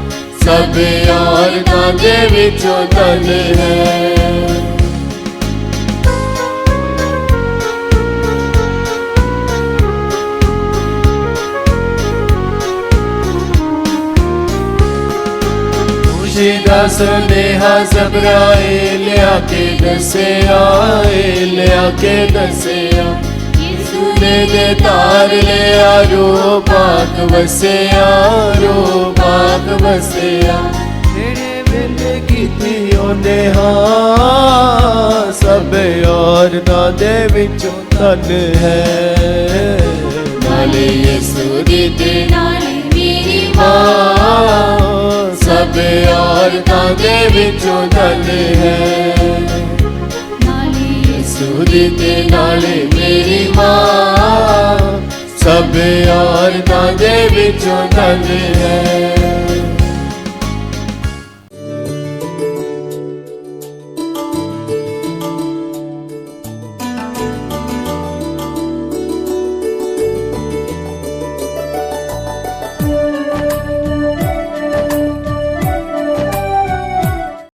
सब औरतां दे विचों धन है। खुशीदा सुनेहा जबराइल आके दसिया, आके दसिया, दे तार लिया रो पाक वसिया, रो पाक वसिया, जेड़े वेले कीती ओने हां, सब औरतां दे विचों धन है, नाले यीशु दी ते नाले मेरी मां, सब औरतां दे विचों धन है, यीशु दी ते नाले मेरी मां, सब औरतां दे विचों धन है।